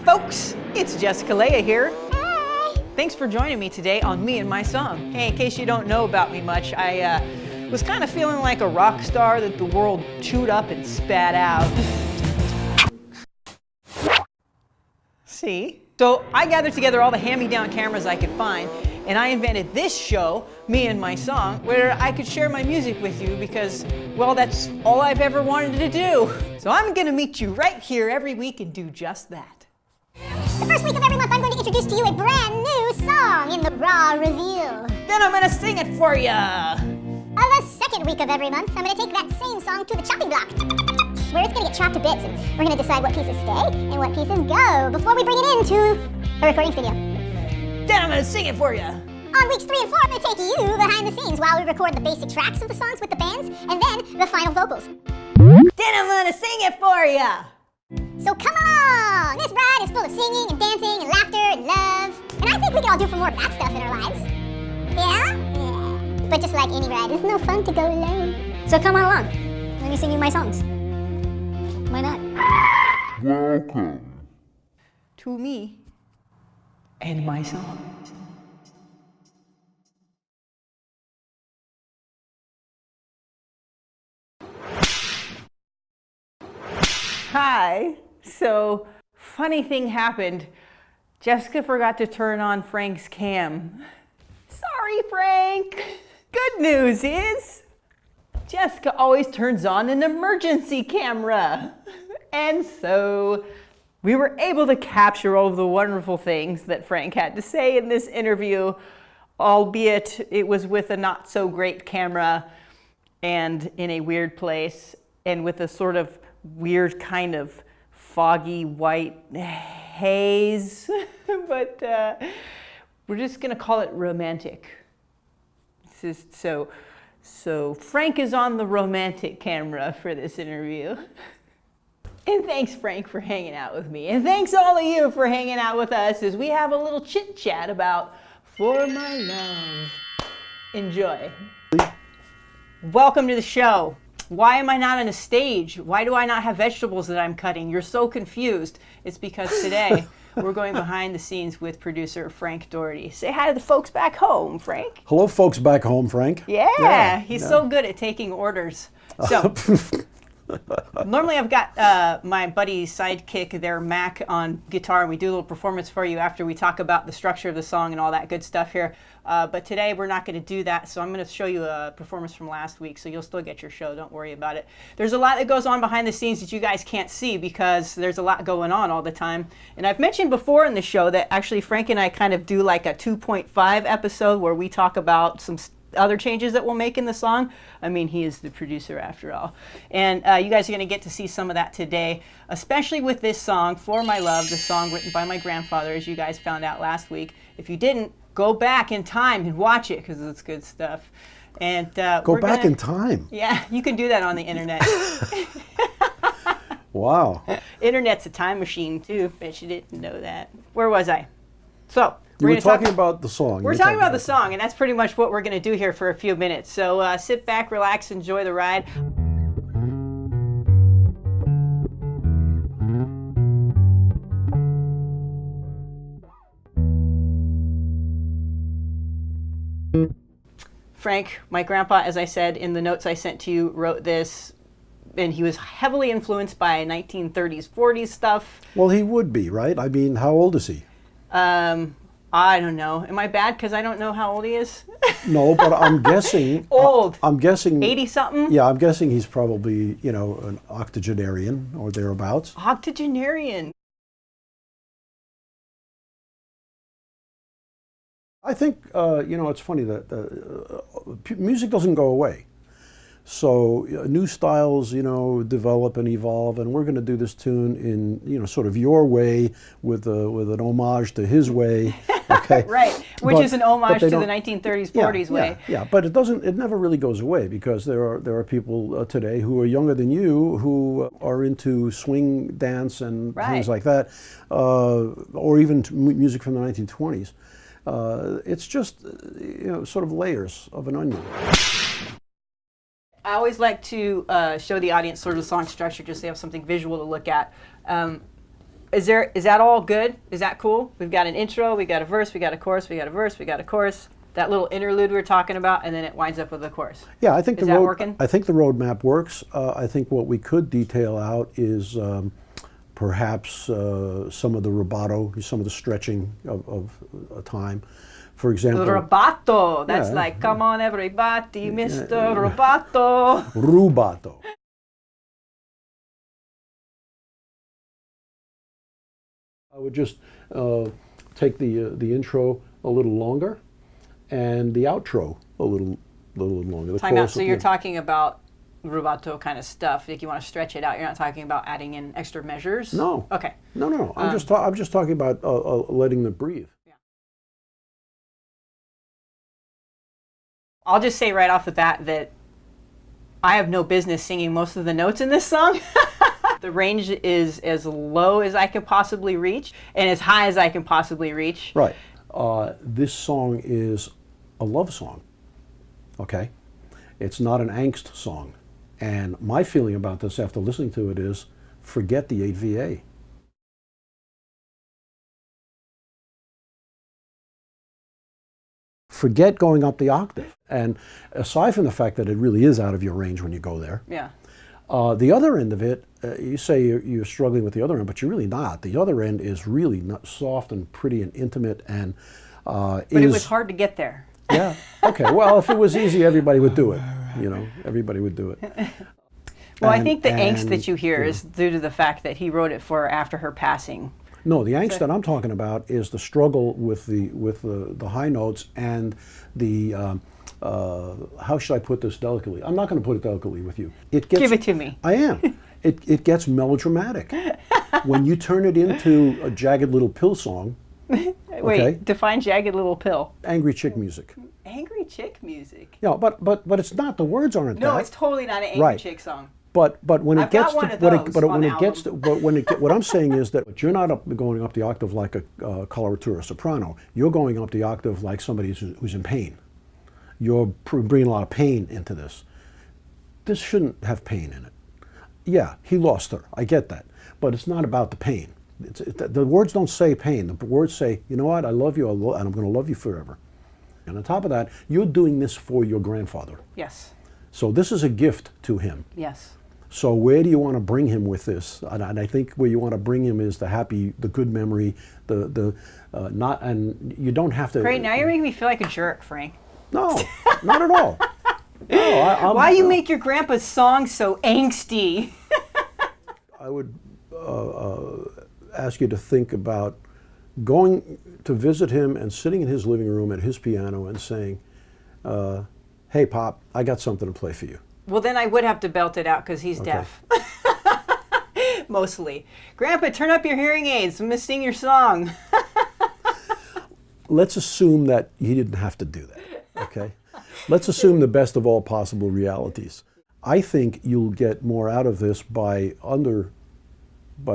folks, it's Jessica Leah here. Hey! Thanks for joining me today on Me and My Song. Hey, in case you don't know about me much, I was kind of feeling like a rock star that the world chewed up and spat out. See? So I gathered together all the hand-me-down cameras I could find, and I invented this show, Me and My Song, where I could share my music with you because, well, that's all I've ever wanted to do. So I'm gonna meet you right here every week and do just that. The first week of every month, I'm going to introduce to you a brand new song in the Bra Reveal. Then I'm gonna sing it for ya. The second week of every month, I'm going to take that same song to the chopping block, where it's going to get chopped to bits, and we're going to decide what pieces stay and what pieces go before we bring it into a recording studio. Then I'm gonna sing it for ya. On weeks 3 and 4, I'm going to take you behind the scenes while we record the basic tracks of the songs with the bands, and then the final vocals. Then I'm gonna sing it for ya. So come along! This ride is full of singing and dancing and laughter and love. And I think we can all do for more of that stuff in our lives. Yeah? Yeah. But just like any ride, it's no fun to go alone. So come on along. Let me sing you my songs. Why not? Welcome To me and my song. Hi. So, funny thing happened. Jessica forgot to turn on Frank's cam. Sorry, Frank. Good news is, Jessica always turns on an emergency camera. And so, we were able to capture all of the wonderful things that Frank had to say in this interview, albeit it was with a not so great camera and in a weird place and with a sort of weird kind of foggy white haze, but we're just gonna call it romantic. This is so Frank is on the romantic camera for this interview. And thanks, Frank, for hanging out with me. And thanks all of you for hanging out with us as we have a little chit chat about For My Love. Enjoy. Welcome to the show. Why am I not on a stage? Why do I not have vegetables that I'm cutting? You're so confused. It's because today we're going behind the scenes with producer Frank Dorritte. Say hi to the folks back home, Frank. Hello, folks back home, Frank. Yeah, he's so good at taking orders. So normally I've got my buddy sidekick there, Mac, on guitar, and we do a little performance for you after we talk about the structure of the song and all that good stuff here. But today we're not going to do that, so I'm going to show you a performance from last week, so you'll still get your show. Don't worry about it. There's a lot that goes on behind the scenes that you guys can't see because there's a lot going on all the time. And I've mentioned before in the show that actually Frank and I kind of do like a 2.5 episode where we talk about some other changes that we'll make in the song. I mean, he is the producer after all. And you guys are going to get to see some of that today, especially with this song, For My Love, the song written by my grandfather, as you guys found out last week. If you didn't, go back in time and watch it because it's good stuff. And Go back in time? Yeah, you can do that on the internet. Wow. Internet's a time machine too, bet you didn't know that. Where was I? So, You were talking about the song. We're talking about the song, and that's pretty much what we're going to do here for a few minutes. So sit back, relax, enjoy the ride. Frank, my grandpa, as I said in the notes I sent to you, wrote this, and he was heavily influenced by 1930s, 40s stuff. Well, he would be, right? I mean, how old is he? I don't know. Am I bad because I don't know how old he is? No, but I'm guessing. Old. I'm guessing. 80-something? Yeah, I'm guessing he's probably, you know, an octogenarian or thereabouts. Octogenarian. I think, you know, it's funny that music doesn't go away. So new styles, you know, develop and evolve, and we're going to do this tune in, you know, sort of your way with an homage to his way. Okay. Right, which is an homage to the 1930s, 40s way. Yeah, but it never really goes away because there are people today who are younger than you who are into swing dance and things like that, or even music from the 1920s. It's just, you know, sort of layers of an onion. I always like to show the audience sort of the song structure just so they have something visual to look at. Is that all good? Is that cool? We've got an intro, we got a verse, we got a chorus, we got a verse, we got a chorus. That little interlude we were talking about, and then it winds up with a chorus. Yeah, I think is that working? I think the roadmap works. I think what we could detail out is perhaps some of the rubato, some of the stretching of time. For example, rubato. That's like, come on, everybody, Mr. Rubato. Rubato. I would just take the intro a little longer, and the outro a little longer. Time out. So you're talking about rubato kind of stuff. Like you want to stretch it out. You're not talking about adding in extra measures. No. Okay. No. I'm just talking about letting them breathe. Yeah. I'll just say right off the bat that I have no business singing most of the notes in this song. The range is as low as I can possibly reach and as high as I can possibly reach. Right. This song is a love song, okay? It's not an angst song. And my feeling about this after listening to it is, forget the 8VA. Forget going up the octave. And aside from the fact that it really is out of your range when you go there, yeah. The other end of it, you say you're struggling with the other end, but you're really not. The other end is really not soft and pretty and intimate and But it was hard to get there. Yeah. Okay. Well, if it was easy, everybody would do it. You know, everybody would do it. Well, I think the angst that you hear is due to the fact that he wrote it for after her passing. No, the angst that I'm talking about is the struggle with the high notes and the how should I put this delicately? I'm not going to put it delicately with you. Give it to me. I am. It gets melodramatic when you turn it into a Jagged Little Pill song. Wait, okay? Define Jagged Little Pill. Angry chick music. Angry chick music. Yeah, but it's not. The words aren't. No, that. it's totally not an angry chick song. But when it I've gets got to one of those what I'm saying is that you're not going up the octave like a coloratura soprano. You're going up the octave like somebody who's in pain. You're bringing a lot of pain into this. This shouldn't have pain in it. Yeah, he lost her. I get that, but it's not about the pain. The words don't say pain. The words say, you know what? I love you, and I'm going to love you forever. And on top of that, you're doing this for your grandfather. Yes. So this is a gift to him. Yes. So where do you want to bring him with this? And I think where you want to bring him is the good memory, not, and you don't have to. Great, now you're making me feel like a jerk, Frank. No, not at all. No, why you make your grandpa's song so angsty? I would ask you to think about going to visit him and sitting in his living room at his piano and saying, hey, Pop, I got something to play for you. Well, then I would have to belt it out because he's deaf. Mostly. Grandpa, turn up your hearing aids. I'm going to sing your song. Let's assume that he didn't have to do that, okay? Let's assume the best of all possible realities. I think you'll get more out of this by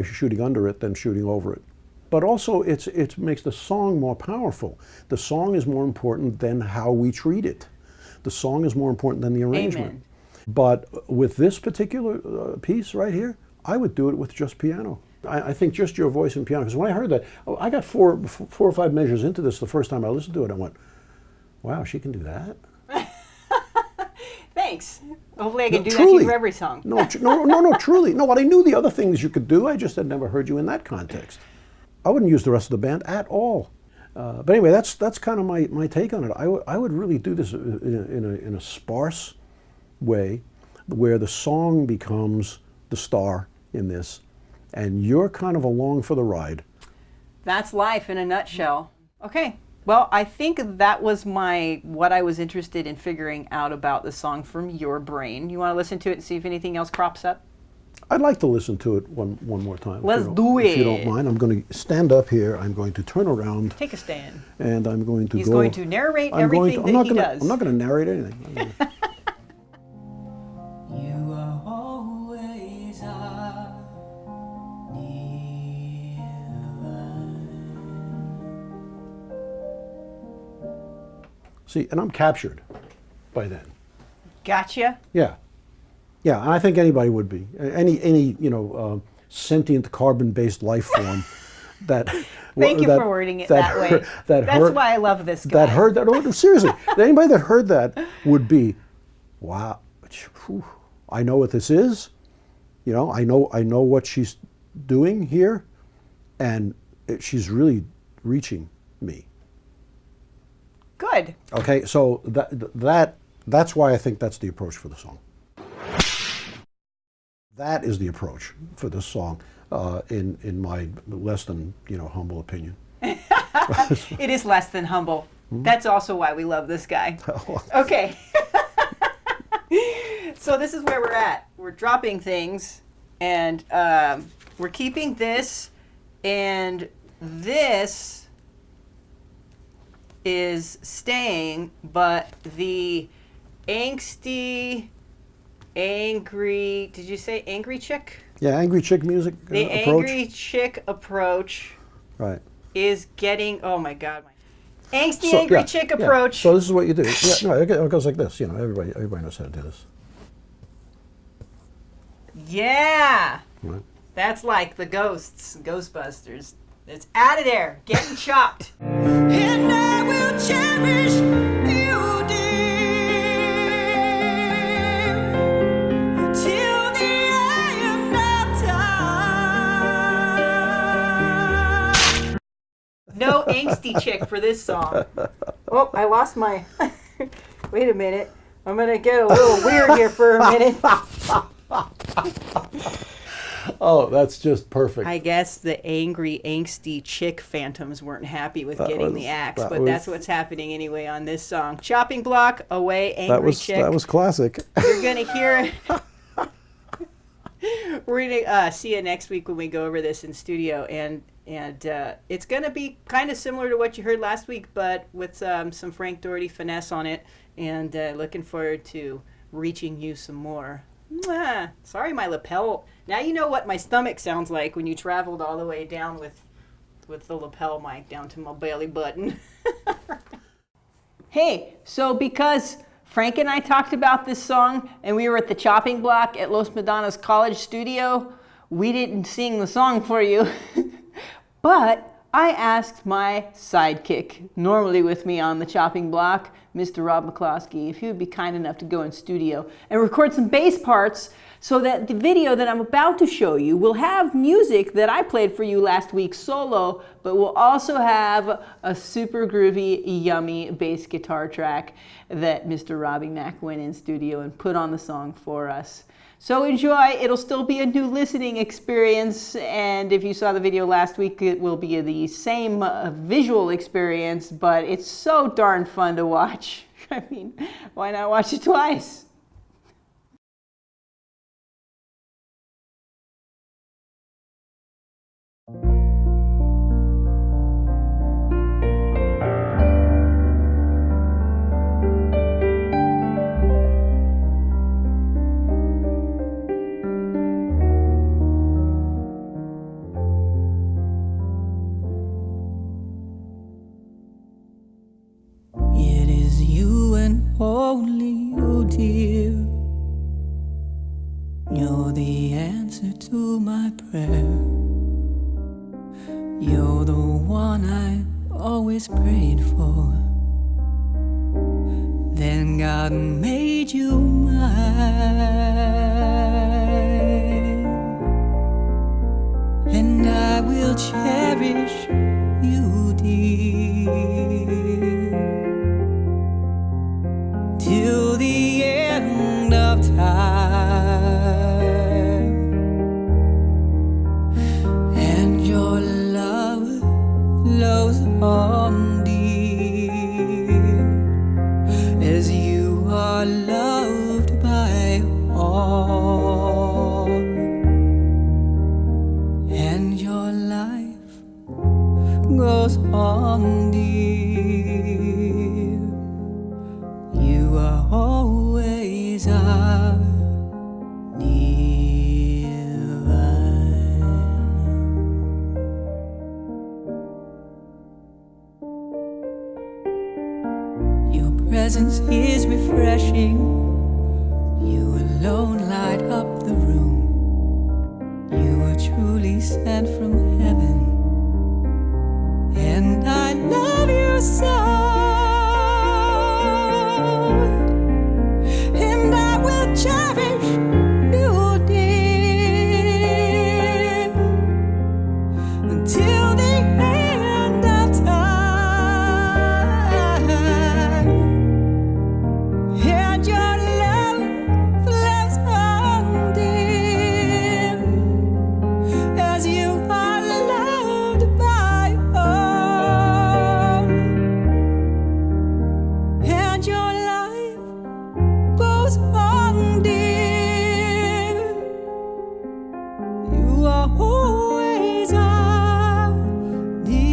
shooting under it than shooting over it. But also, it makes the song more powerful. The song is more important than how we treat it. The song is more important than the arrangement. Amen. But with this particular piece right here, I would do it with just piano. I think just your voice and piano. Because when I heard that, I got four or five measures into this the first time I listened to it. I went, wow, she can do that? Thanks. Hopefully I can do that to you for every song. No, truly. No, but I knew the other things you could do. I just had never heard you in that context. I wouldn't use the rest of the band at all. But anyway, that's kind of my take on it. I would really do this in a sparse way, where the song becomes the star in this, and you're kind of along for the ride. That's life in a nutshell. Okay. Well, I think that was what I was interested in figuring out about the song from your brain. You want to listen to it and see if anything else crops up? I'd like to listen to it one more time. Let's do it. If you don't mind, I'm going to stand up here. I'm going to turn around. Take a stand. And I'm going to He's going to narrate everything that he does. I'm not going to narrate anything. You are always See, and I'm captured by then. Gotcha. Yeah, and I think anybody would be. Any sentient carbon-based life form that. Thank you for wording it that way. That's why I love this guy. That heard that. Oh, seriously, anybody that heard that would be, wow. Whew, I know what this is. You know, I know what she's doing here, and she's really reaching me. Good. Okay, so that's why I think that's the approach for the song. That is the approach for this song, in my less than humble opinion. It is less than humble. That's also why we love this guy. Okay. So this is where we're at. We're dropping things, and we're keeping this, and this is staying, but the angsty, angry, did you say angry chick? Yeah, angry chick music The approach. angry chick approach Right. is getting, oh my God. Angsty, angry chick approach. So this is what you do. Yeah, no, it goes like this. Everybody knows how to do this. Yeah. Right. That's like the ghosts, Ghostbusters. It's out of there, getting chopped. And I will cherish you, dear, till the end of time. No angsty chick for this song. Oh, I lost my... Wait a minute. I'm going to get a little weird here for a minute. Oh, that's just perfect. I guess the angry, angsty chick phantoms weren't happy with getting the axe, but that's what's happening anyway on this song. Chopping block, away, angry chick. That was classic. You're going to hear it. We're going to see you next week when we go over this in studio, and it's going to be kind of similar to what you heard last week, but with some Frank Dorritte finesse on it, and looking forward to reaching you some more. Mwah. Sorry, my lapel. Now you know what my stomach sounds like when you traveled all the way down with the lapel mic down to my belly button. Hey, so because Frank and I talked about this song and we were at the chopping block at Los Medanos College studio, we didn't sing the song for you. But I asked my sidekick, normally with me on the chopping block, Mr. Rob McCloskey, if he would be kind enough to go in studio and record some bass parts so that the video that I'm about to show you will have music that I played for you last week solo, but will also have a super groovy, yummy bass guitar track that Mr. Robbie Mack went in studio and put on the song for us. So enjoy. It'll still be a new listening experience, and if you saw the video last week, it will be the same visual experience, but it's so darn fun to watch. I mean, why not watch it twice? It is you and only you, dear. You're the answer to my prayer. You're the one I always prayed for. Then God made you mine, and I will cherish you, dear, till the end of time. And your love flows on, dear, as you are loved by all. And your life goes on, dear. You are always our divine. Your presence is refreshing. You alone light up the room. You are truly sent from heaven. And I love you so, and I will cherish you, dear, until the end of time. And your love flows on, dear, as you are loved by all. And your life goes on, dear. You are always our divine.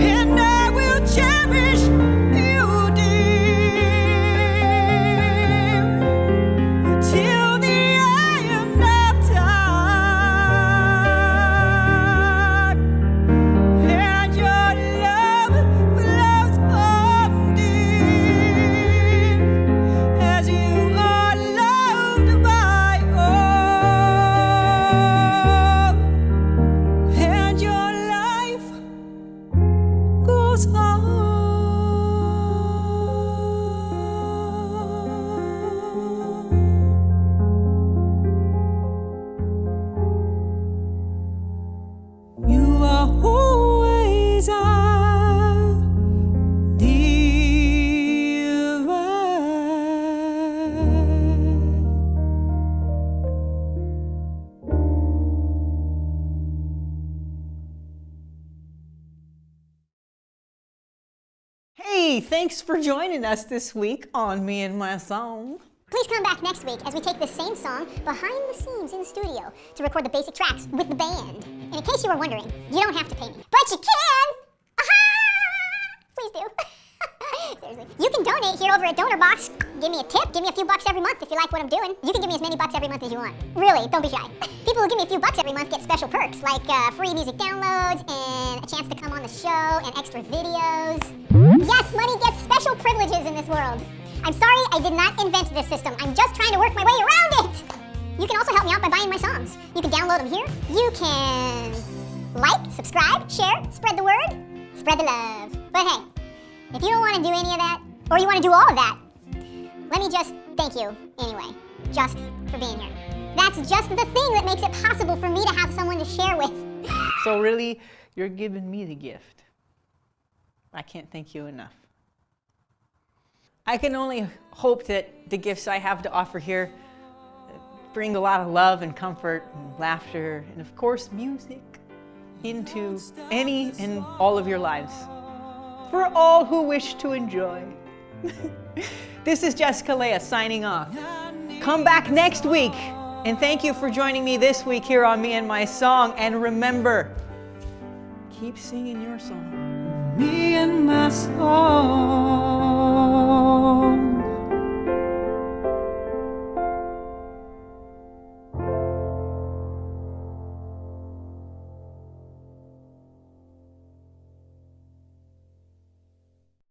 And I will cherish you, dear, till the end of time. And your love flows on, dear, as you are loved by all. And your life goes on. You are always our divine. Hey, thanks for joining us this week on Me and My Song. Please come back next week as we take this same song behind the scenes in the studio to record the basic tracks with the band. And in case you were wondering, you don't have to pay me. But you can! Aha! Please do. Seriously. You can donate here over at DonorBox. Give me a tip. Give me a few bucks every month if you like what I'm doing. You can give me as many bucks every month as you want. Really, don't be shy. People who give me a few bucks every month get special perks, like free music downloads and a chance to come on the show and extra videos. Yes, money gets special privileges in this world. I'm sorry I did not invent this system. I'm just trying to work my way around it. You can also help me out by buying my songs. You can download them here. You can like, subscribe, share, spread the word, spread the love. But hey, if you don't want to do any of that, or you want to do all of that, let me just thank you anyway, just for being here. That's just the thing that makes it possible for me to have someone to share with. So really, you're giving me the gift. I can't thank you enough. I can only hope that the gifts I have to offer here bring a lot of love and comfort and laughter and of course music into any and all of your lives for all who wish to enjoy. This is Jessica Leah signing off. Come back next week and thank you for joining me this week here on Me and My Song, and remember, keep singing your song. Me and my song.